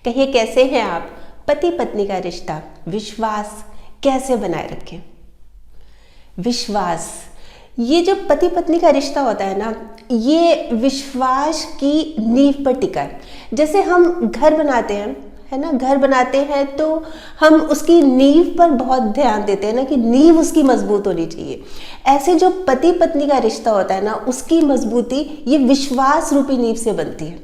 कहिए कैसे हैं आप? पति पत्नी का रिश्ता, विश्वास कैसे बनाए रखें? विश्वास, ये जो पति पत्नी का रिश्ता होता है ना, ये विश्वास की नींव पर टिका है। जैसे हम घर बनाते हैं, है ना, घर बनाते हैं तो हम उसकी नींव पर बहुत ध्यान देते हैं ना कि नींव उसकी मजबूत होनी चाहिए। ऐसे जो पति पत्नी का रिश्ता होता है ना, उसकी मजबूती ये विश्वास रूपी नींव से बनती है।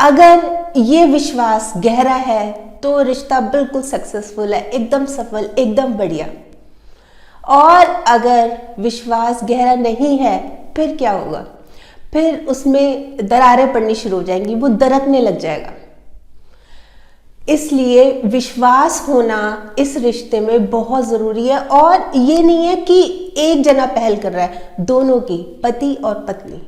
अगर ये विश्वास गहरा है तो रिश्ता बिल्कुल सक्सेसफुल है, एकदम सफल, एकदम बढ़िया। और अगर विश्वास गहरा नहीं है फिर क्या होगा? फिर उसमें दरारें पड़नी शुरू हो जाएंगी, वो दरकने लग जाएगा। इसलिए विश्वास होना इस रिश्ते में बहुत ज़रूरी है। और ये नहीं है कि एक जना पहल कर रहा है, दोनों की, पति और पत्नी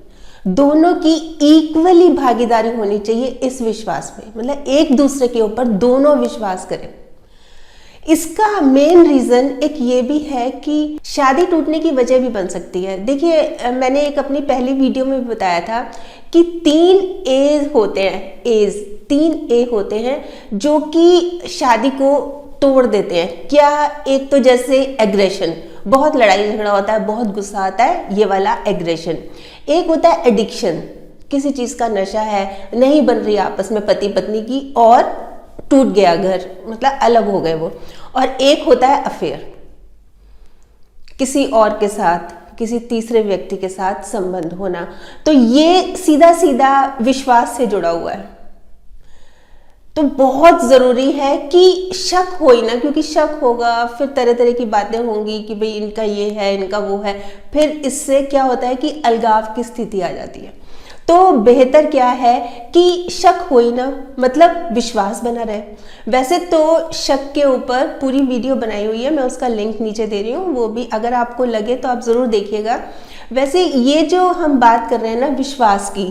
दोनों की इक्वली भागीदारी होनी चाहिए इस विश्वास में। मतलब एक दूसरे के ऊपर दोनों विश्वास करें। इसका मेन रीज़न एक ये भी है कि शादी टूटने की वजह भी बन सकती है। देखिए, मैंने एक अपनी पहली वीडियो में भी बताया था कि 3 एज होते हैं, 3 ए होते हैं जो कि शादी को तोड़ देते हैं। क्या? एक तो जैसे एग्रेशन, बहुत लड़ाई झगड़ा होता है, बहुत गुस्सा आता है, ये वाला एग्रेशन। एक होता है एडिक्शन, किसी चीज़ का नशा है, नहीं बन रही आपस में पति पत्नी की और टूट गया घर, मतलब अलग हो गए वो। और एक होता है अफेयर, किसी और के साथ, किसी तीसरे व्यक्ति के साथ संबंध होना। तो ये सीधा सीधा विश्वास से जुड़ा हुआ है। तो बहुत ज़रूरी है कि शक हो ही ना, क्योंकि शक होगा फिर तरह तरह की बातें होंगी कि भाई इनका ये है, इनका वो है। फिर इससे क्या होता है कि अलगाव की स्थिति आ जाती है। तो बेहतर क्या है कि शक हो ही ना, मतलब विश्वास बना रहे। वैसे तो शक के ऊपर पूरी वीडियो बनाई हुई है, मैं उसका लिंक नीचे दे रही हूँ, वो भी अगर आपको लगे तो आप ज़रूर देखिएगा। वैसे ये जो हम बात कर रहे हैं ना विश्वास की,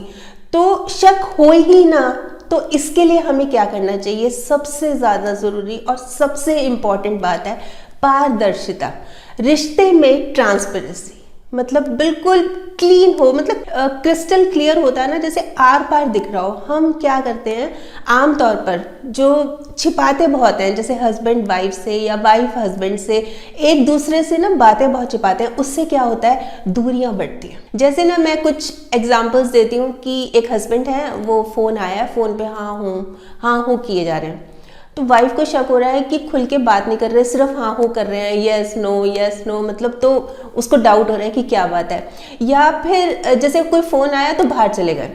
तो शक हो ही ना, तो इसके लिए हमें क्या करना चाहिए? सबसे ज़्यादा ज़रूरी और सबसे इम्पॉर्टेंट बात है पारदर्शिता। रिश्ते में ट्रांसपेरेंसी, मतलब बिल्कुल क्लीन हो, मतलब क्रिस्टल क्लियर होता है ना, जैसे आर पार दिख रहा हो। हम क्या करते हैं आमतौर पर, जो छिपाते बहुत हैं, जैसे हस्बैंड वाइफ से या वाइफ हस्बैंड से, एक दूसरे से ना बातें बहुत छिपाते हैं। उससे क्या होता है? दूरियां बढ़ती हैं। जैसे ना मैं कुछ एग्जांपल्स देती हूँ कि एक हस्बैंड है, वो फ़ोन आया, फ़ोन पे हाँ हूँ किए जा रहे हैं। तो वाइफ को शक हो रहा है कि खुल के बात नहीं कर रहे, सिर्फ हाँ हो कर रहे हैं, यस नो, मतलब तो उसको डाउट हो रहा है कि क्या बात है। या फिर जैसे कोई फ़ोन आया तो बाहर चले गए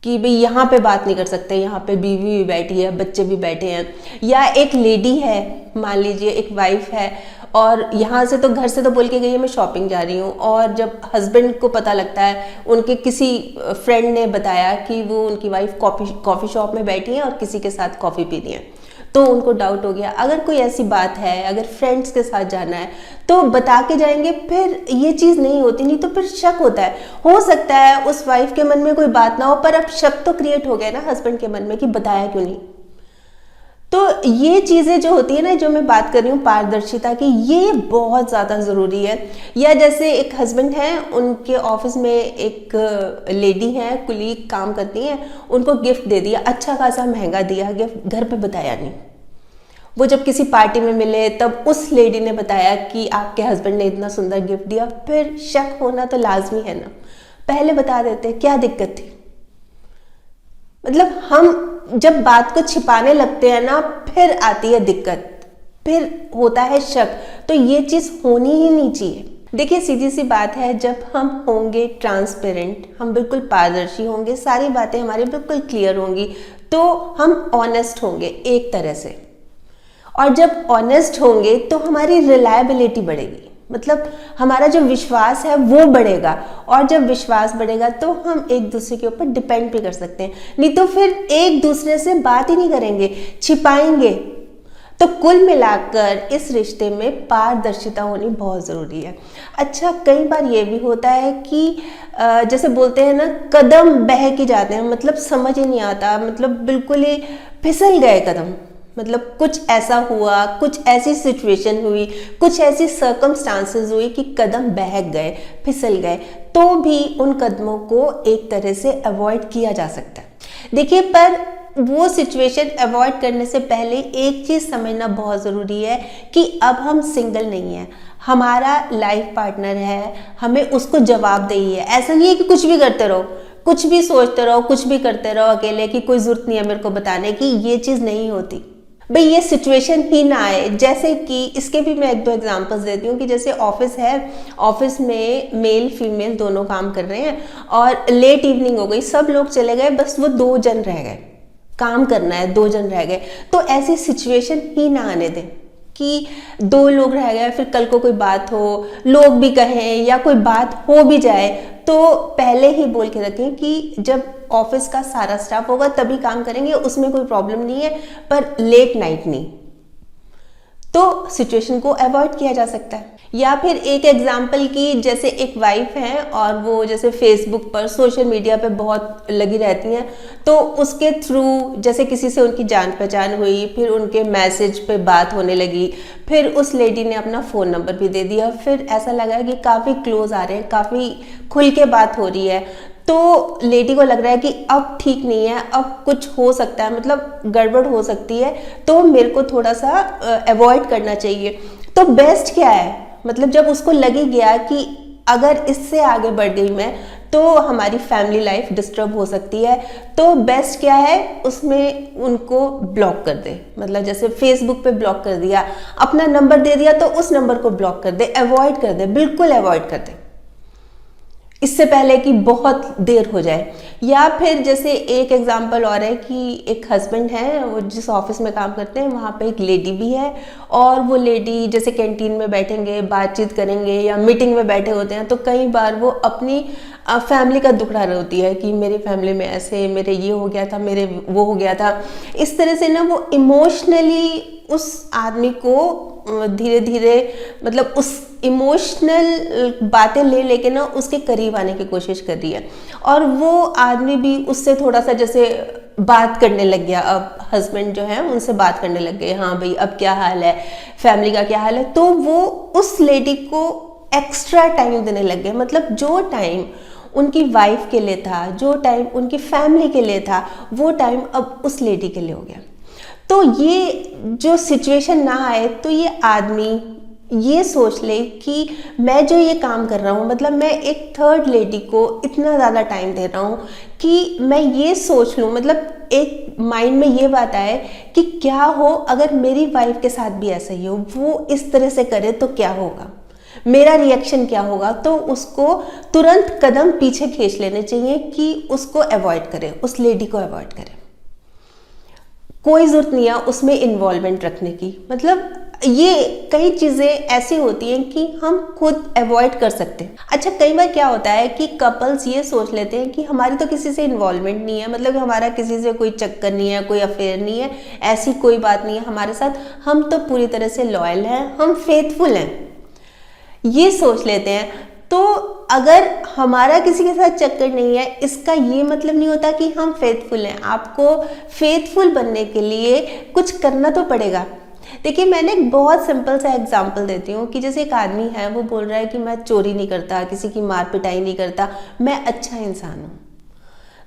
कि भाई यहाँ पे बात नहीं कर सकते, यहाँ पे बीवी भी बैठी है, बच्चे भी बैठे हैं। या एक लेडी है, मान लीजिए एक वाइफ है, और यहाँ से तो घर से तो बोल के गई है मैं शॉपिंग जा रही हूँ, और जब हस्बैंड को पता लगता है, उनके किसी फ्रेंड ने बताया कि वो उनकी वाइफ कॉफ़ी शॉप में बैठी है और किसी के साथ कॉफ़ी पी रही है, तो उनको डाउट हो गया। अगर कोई ऐसी बात है, अगर फ्रेंड्स के साथ जाना है तो बता के जाएंगे, फिर ये चीज़ नहीं होती, नहीं तो फिर शक होता है। हो सकता है उस वाइफ के मन में कोई बात ना हो, पर अब शक तो क्रिएट हो गया ना हस्बैंड के मन में कि बताया क्यों नहीं। तो ये चीज़ें जो होती है ना, जो मैं बात कर रही हूँ पारदर्शिता की, ये बहुत ज़्यादा ज़रूरी है। या जैसे एक हस्बैंड है, उनके ऑफिस में एक लेडी है, कुलीग काम करती हैं, उनको गिफ्ट दे दिया, अच्छा खासा महंगा दिया गिफ्ट, घर पे बताया नहीं। वो जब किसी पार्टी में मिले तब उस लेडी ने बताया कि आपके हस्बैंड ने इतना सुंदर गिफ्ट दिया। फिर शक होना तो लाजमी है ना, पहले बता देते, क्या दिक्कत थी? मतलब हम जब बात को छिपाने लगते हैं ना, फिर आती है दिक्कत, फिर होता है शक। तो ये चीज़ होनी ही नहीं चाहिए। देखिए, सीधी सी बात है, जब हम होंगे ट्रांसपेरेंट, हम बिल्कुल पारदर्शी होंगे, सारी बातें हमारी बिल्कुल क्लियर होंगी, तो हम ऑनेस्ट होंगे एक तरह से। और जब ऑनेस्ट होंगे तो हमारी रिलायबिलिटी बढ़ेगी, मतलब हमारा जो विश्वास है वो बढ़ेगा। और जब विश्वास बढ़ेगा तो हम एक दूसरे के ऊपर डिपेंड भी कर सकते हैं। नहीं तो फिर एक दूसरे से बात ही नहीं करेंगे, छिपाएंगे। तो कुल मिलाकर इस रिश्ते में पारदर्शिता होनी बहुत ज़रूरी है। अच्छा, कई बार ये भी होता है कि जैसे बोलते हैं ना, कदम बह के जाते हैं, मतलब समझ ही नहीं आता, मतलब बिल्कुल ही फिसल गए कदम। मतलब कुछ ऐसा हुआ, कुछ ऐसी सिचुएशन हुई, कुछ ऐसी सर्कमस्टांसेस हुई कि कदम बहक गए, फिसल गए, तो भी उन कदमों को एक तरह से अवॉइड किया जा सकता है। देखिए, पर वो सिचुएशन अवॉइड करने से पहले एक चीज़ समझना बहुत ज़रूरी है कि अब हम सिंगल नहीं हैं, हमारा लाइफ पार्टनर है, हमें उसको जवाबदेही है। ऐसा नहीं है कि कुछ भी करते रहो, कुछ भी सोचते रहो, कुछ भी करते रहो अकेले, कि कोई ज़रूरत नहीं है मेरे को बताने की। ये चीज़ नहीं होती भाई, ये सिचुएशन ही ना आए। जैसे कि इसके भी मैं एक दो एग्जांपल्स देती हूँ कि जैसे ऑफिस है, ऑफिस में मेल फीमेल दोनों काम कर रहे हैं और लेट इवनिंग हो गई, सब लोग चले गए, बस वो 2 जन रह गए, काम करना है, 2 जन रह गए। तो ऐसी सिचुएशन ही ना आने दें कि 2 लोग रह गए, फिर कल को कोई बात हो, लोग भी कहें या कोई बात हो भी जाए, तो पहले ही बोल के रखें कि जब ऑफिस का सारा स्टाफ होगा तभी काम करेंगे, उसमें कोई प्रॉब्लम नहीं है, पर लेट नाइट नहीं। तो सिचुएशन को अवॉइड किया जा सकता है। या फिर एक एग्जाम्पल की, जैसे एक वाइफ है और वो जैसे फेसबुक पर, सोशल मीडिया पे बहुत लगी रहती हैं, तो उसके थ्रू जैसे किसी से उनकी जान पहचान हुई, फिर उनके मैसेज पे बात होने लगी, फिर उस लेडी ने अपना फ़ोन नंबर भी दे दिया, फिर ऐसा लगा कि काफ़ी क्लोज आ रहे हैं, काफ़ी खुल के बात हो रही है, तो लेडी को लग रहा है कि अब ठीक नहीं है, अब कुछ हो सकता है, मतलब गड़बड़ हो सकती है, तो मेरे को थोड़ा सा अवॉइड करना चाहिए। तो बेस्ट क्या है, मतलब जब उसको लगी गया कि अगर इससे आगे बढ़ गई मैं तो हमारी फैमिली लाइफ डिस्टर्ब हो सकती है, तो बेस्ट क्या है, उसमें उनको ब्लॉक कर दे। मतलब जैसे फेसबुक पे ब्लॉक कर दिया, अपना नंबर दे दिया तो उस नंबर को ब्लॉक कर दे, अवॉइड कर दे, बिल्कुल अवॉइड कर दे, इससे पहले कि बहुत देर हो जाए। या फिर जैसे एक एग्जांपल और है कि एक हस्बैंड है, वो जिस ऑफिस में काम करते हैं वहाँ पे एक लेडी भी है, और वो लेडी जैसे कैंटीन में बैठेंगे, बातचीत करेंगे या मीटिंग में बैठे होते हैं, तो कई बार वो अपनी फैमिली का दुख रहा होती है कि मेरी फैमिली में ऐसे, मेरे ये हो गया था, मेरे वो हो गया था। इस तरह से ना वो इमोशनली उस आदमी को धीरे धीरे, मतलब उस इमोशनल बातें ले लेके ना उसके करीब आने की कोशिश कर रही है, और वो आदमी भी उससे थोड़ा सा जैसे बात करने लग गया। अब हस्बैंड जो है उनसे बात करने लग गए, हाँ भाई अब क्या हाल है, फैमिली का क्या हाल है। तो वो उस लेडी को एक्स्ट्रा टाइम देने लग गए, मतलब जो टाइम उनकी वाइफ के लिए था, जो टाइम उनकी फैमिली के लिए था, वो टाइम अब उस लेडी के लिए हो गया। तो ये जो सिचुएशन ना आए, तो ये आदमी ये सोच ले कि मैं जो ये काम कर रहा हूँ, मतलब मैं एक थर्ड लेडी को इतना ज़्यादा टाइम दे रहा हूँ कि मैं ये सोच लूँ, मतलब एक माइंड में ये बात आए कि क्या हो अगर मेरी वाइफ के साथ भी ऐसा ही हो, वो इस तरह से करे तो क्या होगा, मेरा रिएक्शन क्या होगा। तो उसको तुरंत कदम पीछे खींच लेने चाहिए कि उसको अवॉइड करे, उस लेडी को अवॉइड करे। कोई ज़रूरत नहीं है उसमें इन्वॉल्वमेंट रखने की। मतलब ये कई चीज़ें ऐसी होती हैं कि हम खुद अवॉइड कर सकते हैं। अच्छा, कई बार क्या होता है कि कपल्स ये सोच लेते हैं कि हमारी तो किसी से इन्वॉल्वमेंट नहीं है, मतलब हमारा किसी से कोई चक्कर नहीं है, कोई अफेयर नहीं है, ऐसी कोई बात नहीं है हमारे साथ, हम तो पूरी तरह से लॉयल हैं, हम फेथफुल हैं, ये सोच लेते हैं। तो अगर हमारा किसी के साथ चक्कर नहीं है, इसका ये मतलब नहीं होता कि हम फेथफुल हैं। आपको फेथफुल बनने के लिए कुछ करना तो पड़ेगा। देखिए, मैंने एक बहुत सिंपल सा एग्जांपल देती हूँ कि जैसे एक आदमी है, वो बोल रहा है कि मैं चोरी नहीं करता, किसी की मार पिटाई नहीं करता, मैं अच्छा इंसान हूँ।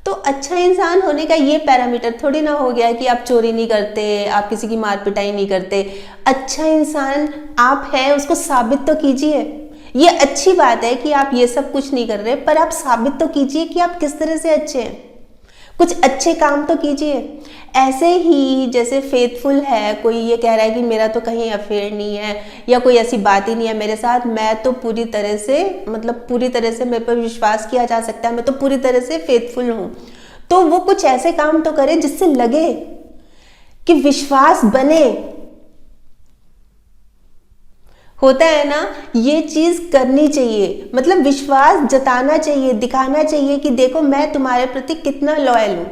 तो अच्छा इंसान होने का ये पैरामीटर थोड़ी ना हो गया कि आप चोरी नहीं करते, आप किसी की मार पिटाई नहीं करते। अच्छा इंसान आप हैं, उसको साबित तो कीजिए। ये अच्छी बात है कि आप ये सब कुछ नहीं कर रहे, पर आप साबित तो कीजिए कि आप किस तरह से अच्छे हैं, कुछ अच्छे काम तो कीजिए। ऐसे ही जैसे फेथफुल है, कोई ये कह रहा है कि मेरा तो कहीं अफेयर नहीं है या कोई ऐसी बात ही नहीं है मेरे साथ, मैं तो पूरी तरह से, मतलब पूरी तरह से मेरे पर विश्वास किया जा सकता है, मैं तो पूरी तरह से फेथफुल हूँ, तो वो कुछ ऐसे काम तो करे जिससे लगे कि विश्वास बने। होता है ना, ये चीज करनी चाहिए, मतलब विश्वास जताना चाहिए, दिखाना चाहिए कि देखो मैं तुम्हारे प्रति कितना लॉयल हूं।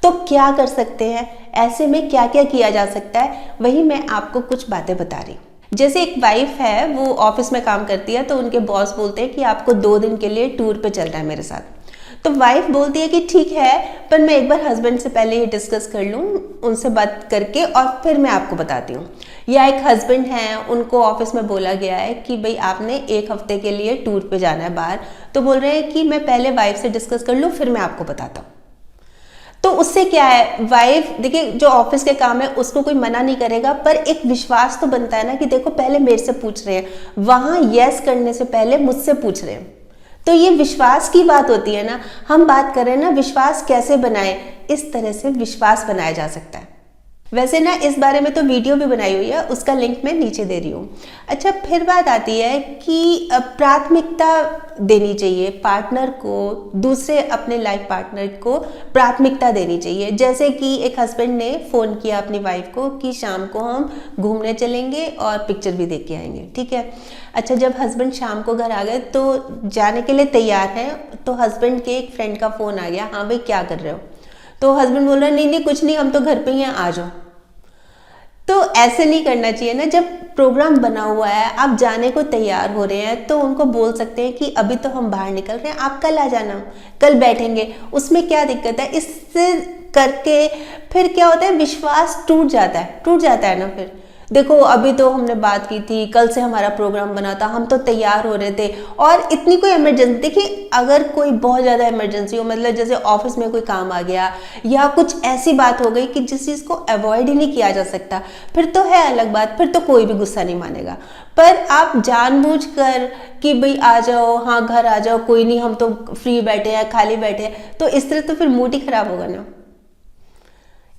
तो क्या कर सकते हैं, ऐसे में क्या क्या किया जा सकता है, वही मैं आपको कुछ बातें बता रही हूँ। जैसे एक वाइफ है, वो ऑफिस में काम करती है, तो उनके बॉस बोलते हैं कि आपको 2 दिन के लिए टूर पे चलना है मेरे साथ। तो वाइफ बोलती है कि ठीक है, पर मैं एक बार हस्बैंड से पहले ये डिस्कस कर लूँ, उनसे बात करके और फिर मैं आपको बताती हूँ। या एक हस्बैंड हैं, उनको ऑफिस में बोला गया है कि भाई आपने 1 हफ्ते के लिए टूर पे जाना है बाहर, तो बोल रहे हैं कि मैं पहले वाइफ से डिस्कस कर लूँ फिर मैं आपको बताता हूँ। तो उससे क्या है, वाइफ देखिए जो ऑफिस के काम है उसको कोई मना नहीं करेगा, पर एक विश्वास तो बनता है ना कि देखो पहले मेरे से पूछ रहे हैं, वहां यस करने से पहले मुझसे पूछ रहे हैं। तो ये विश्वास की बात होती है ना, हम बात कर रहे हैं ना विश्वास कैसे बनाए, इस तरह से विश्वास बनाया जा सकता है। वैसे ना इस बारे में तो वीडियो भी बनाई हुई है, उसका लिंक मैं नीचे दे रही हूँ। अच्छा, फिर बात आती है कि प्राथमिकता देनी चाहिए पार्टनर को, दूसरे अपने लाइफ पार्टनर को प्राथमिकता देनी चाहिए। जैसे कि एक हस्बैंड ने फ़ोन किया अपनी वाइफ को कि शाम को हम घूमने चलेंगे और पिक्चर भी देख के आएंगे, ठीक है। अच्छा, जब हस्बैंड शाम को घर आ गए तो जाने के लिए तैयार हैं, तो हस्बैंड के एक फ्रेंड का फ़ोन आ गया, हाँ भाई क्या कर रहे हो। तो हस्बैंड बोल रहा नहीं नहीं कुछ नहीं, हम तो घर पे ही हैं, आ जाओ। तो ऐसे नहीं करना चाहिए ना। जब प्रोग्राम बना हुआ है, आप जाने को तैयार हो रहे हैं, तो उनको बोल सकते हैं कि अभी तो हम बाहर निकल रहे हैं, आप कल आ जाना, कल बैठेंगे, उसमें क्या दिक्कत है। इससे करके फिर क्या होता है, विश्वास टूट जाता है ना। फिर देखो अभी तो हमने बात की थी, कल से हमारा प्रोग्राम बना था, हम तो तैयार हो रहे थे, और इतनी कोई इमरजेंसी, देखिए अगर कोई बहुत ज़्यादा इमरजेंसी हो, मतलब जैसे ऑफिस में कोई काम आ गया या कुछ ऐसी बात हो गई कि जिस चीज़ को अवॉइड ही नहीं किया जा सकता, फिर तो है अलग बात, फिर तो कोई भी गुस्सा नहीं मानेगा। पर आप जानबूझकर कि भाई आ जाओ, हाँ घर आ जाओ, कोई नहीं हम तो फ्री बैठे हैं, खाली बैठे हैं, तो इस तरह तो फिर मूड ही खराब होगा ना।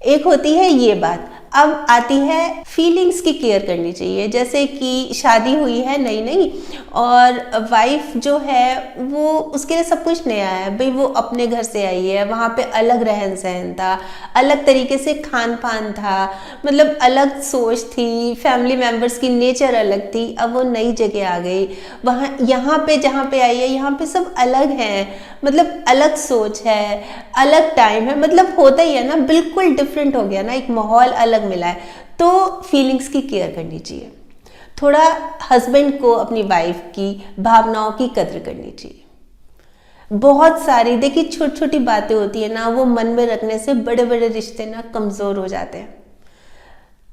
एक होती है ये बात। अब आती है फीलिंग्स की केयर करनी चाहिए। जैसे कि शादी हुई है नई नई, और वाइफ जो है वो उसके लिए सब कुछ नया है भाई, वो अपने घर से आई है, वहाँ पे अलग रहन सहन था, अलग तरीके से खान पान था, मतलब अलग सोच थी, फैमिली मेम्बर्स की नेचर अलग थी। अब वो नई जगह आ गई, वहाँ यहाँ पे जहाँ पे आई है यहाँ पे सब अलग हैं, मतलब अलग सोच है, अलग टाइम है, मतलब होता ही है ना, बिल्कुल डिफरेंट हो गया ना, एक माहौल अलग मिला है। तो फीलिंग्स की केयर करनी चाहिए, थोड़ा हस्बैंड को अपनी वाइफ की भावनाओं की कद्र करनी चाहिए। बहुत सारी देखिए छोटी छोटी बातें होती है ना, वो मन में रखने से बड़े बड़े रिश्ते ना कमजोर हो जाते हैं।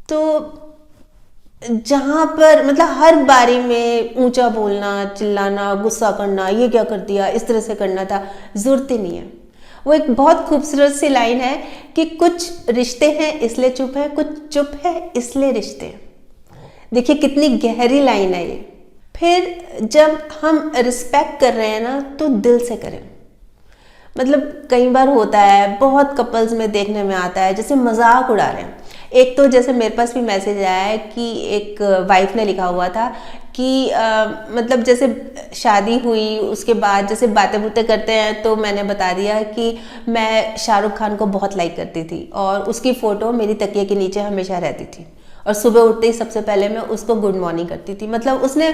तो जहां पर मतलब हर बारी में ऊंचा बोलना, चिल्लाना, गुस्सा करना, ये क्या कर दिया, इस तरह से करना था, जरूरत ही नहीं है। वो एक बहुत खूबसूरत सी लाइन है कि कुछ रिश्ते हैं इसलिए चुप है, कुछ चुप है इसलिए रिश्ते हैं। देखिए कितनी गहरी लाइन है ये। फिर जब हम रिस्पेक्ट कर रहे हैं ना, तो दिल से करें। मतलब कई बार होता है, बहुत कपल्स में देखने में आता है, जैसे मजाक उड़ा रहे हैं। एक तो जैसे मेरे पास भी मैसेज आया है कि एक वाइफ ने लिखा हुआ था कि मतलब जैसे शादी हुई उसके बाद जैसे बातें बुतें करते हैं, तो मैंने बता दिया कि मैं शाहरुख खान को बहुत लाइक करती थी और उसकी फ़ोटो मेरी तकिए के नीचे हमेशा रहती थी, और सुबह उठते ही सबसे पहले मैं उसको गुड मॉर्निंग करती थी। मतलब उसने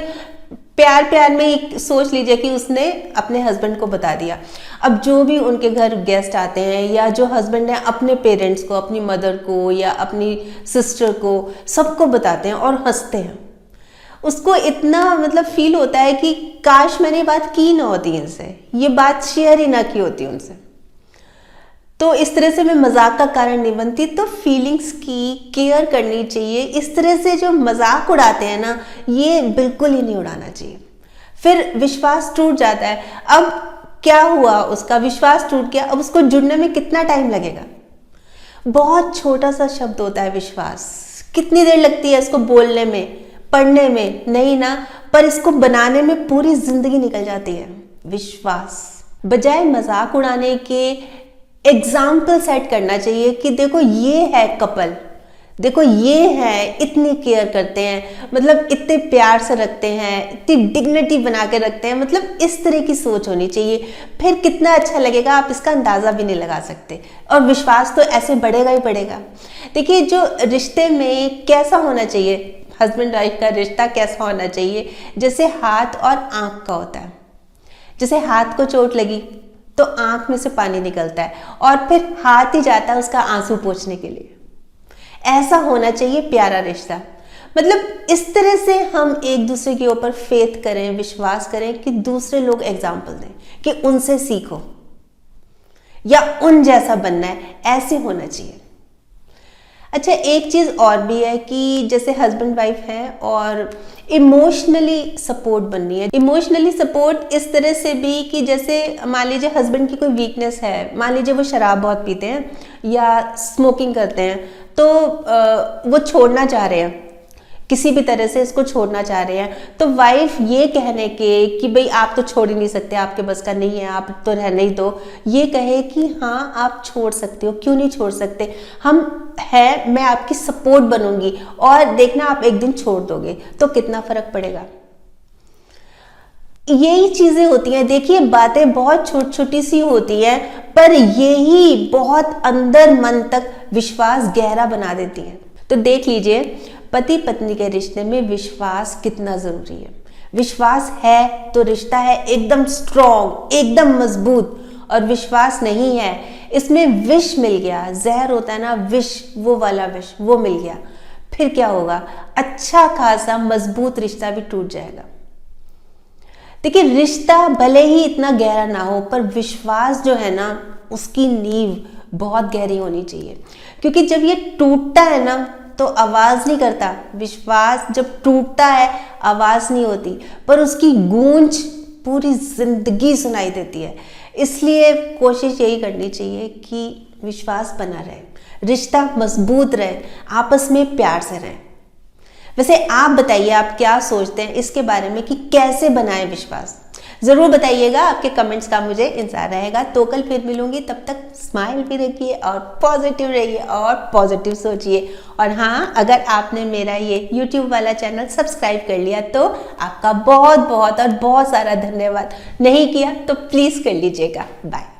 प्यार प्यार में ही सोच लीजिए कि उसने अपने हस्बैंड को बता दिया। अब जो भी उनके घर गेस्ट आते हैं, या जो हस्बैंड है अपने पेरेंट्स को, अपनी मदर को या अपनी सिस्टर को, सबको बताते हैं और हंसते हैं। उसको इतना मतलब फील होता है कि काश मैंने बात की ना होती इनसे, ये बात शेयर ही ना की होती उनसे। तो इस तरह से मैं मजाक का कारण नहीं बनती। तो फीलिंग्स की केयर करनी चाहिए। इस तरह से जो मजाक उड़ाते हैं ना, ये बिल्कुल ही नहीं उड़ाना चाहिए। फिर विश्वास टूट जाता है। अब क्या हुआ, उसका विश्वास टूट गया, अब उसको जुड़ने में कितना टाइम लगेगा। बहुत छोटा सा शब्द होता है विश्वास, कितनी देर लगती है इसको बोलने में, पढ़ने में नहीं ना, पर इसको बनाने में पूरी जिंदगी निकल जाती है। विश्वास बजाय मजाक उड़ाने के एग्जाम्पल सेट करना चाहिए कि देखो ये है कपल, देखो ये है, इतनी केयर करते हैं, मतलब इतने प्यार से रखते हैं, इतनी डिग्निटी बना के रखते हैं, मतलब इस तरह की सोच होनी चाहिए। फिर कितना अच्छा लगेगा, आप इसका अंदाज़ा भी नहीं लगा सकते। और विश्वास तो ऐसे बढ़ेगा ही बढ़ेगा। देखिए जो रिश्ते में कैसा होना चाहिए, हस्बैंड वाइफ का रिश्ता कैसा होना चाहिए, जैसे हाथ और आँख का होता है। जैसे हाथ को चोट लगी तो आंख में से पानी निकलता है और फिर हाथ ही जाता है उसका आंसू पोंछने के लिए। ऐसा होना चाहिए प्यारा रिश्ता। मतलब इस तरह से हम एक दूसरे के ऊपर फेथ करें, विश्वास करें कि दूसरे लोग एग्जाम्पल दें कि उनसे सीखो या उन जैसा बनना है, ऐसे होना चाहिए। अच्छा, एक चीज़ और भी है कि जैसे हस्बैंड वाइफ है और इमोशनली सपोर्ट बननी है। इमोशनली सपोर्ट इस तरह से भी कि जैसे मान लीजिए हस्बैंड की कोई वीकनेस है, मान लीजिए वो शराब बहुत पीते हैं या स्मोकिंग करते हैं, तो वो छोड़ना चाह रहे हैं, किसी भी तरह से इसको छोड़ना चाह रहे हैं, तो वाइफ ये कहने के कि भाई आप तो छोड़ ही नहीं सकते, आपके बस का नहीं है, आप तो रहने ही दो, ये कहे कि हाँ आप छोड़ सकते हो, क्यों नहीं छोड़ सकते, हम है, मैं आपकी सपोर्ट बनूंगी और देखना आप एक दिन छोड़ दोगे, तो कितना फर्क पड़ेगा। यही चीजें होती हैं। देखिए, बातें बहुत छोटी छोटी सी होती हैं, पर यही बहुत अंदर मन तक विश्वास गहरा बना देती हैं। तो देख लीजिए, पति पत्नी के रिश्ते में विश्वास कितना जरूरी है। विश्वास है तो रिश्ता है एकदम स्ट्रॉन्ग, एकदम मजबूत, और विश्वास नहीं है, इसमें विष मिल गया, जहर होता है ना विष, वो वाला विष वो मिल गया, फिर क्या होगा, अच्छा खासा मजबूत रिश्ता भी टूट जाएगा। देखिए, रिश्ता भले ही इतना गहरा ना हो, पर विश्वास जो है ना, उसकी नींव बहुत गहरी होनी चाहिए, क्योंकि जब ये टूटता है ना तो आवाज नहीं करता। विश्वास जब टूटता है आवाज नहीं होती, पर उसकी गूंज पूरी जिंदगी सुनाई देती है। इसलिए कोशिश यही करनी चाहिए कि विश्वास बना रहे, रिश्ता मजबूत रहे, आपस में प्यार से रहे। वैसे आप बताइए, आप क्या सोचते हैं इसके बारे में कि कैसे बनाएं विश्वास? जरूर बताइएगा, आपके कमेंट्स का मुझे इंतजार रहेगा। तो कल फिर मिलूंगी, तब तक स्माइल भी रखिए और पॉजिटिव रहिए और पॉजिटिव सोचिए। और हाँ, अगर आपने मेरा ये YouTube वाला चैनल सब्सक्राइब कर लिया तो आपका बहुत बहुत और बहुत सारा धन्यवाद। नहीं किया तो प्लीज़ कर लीजिएगा। बाय।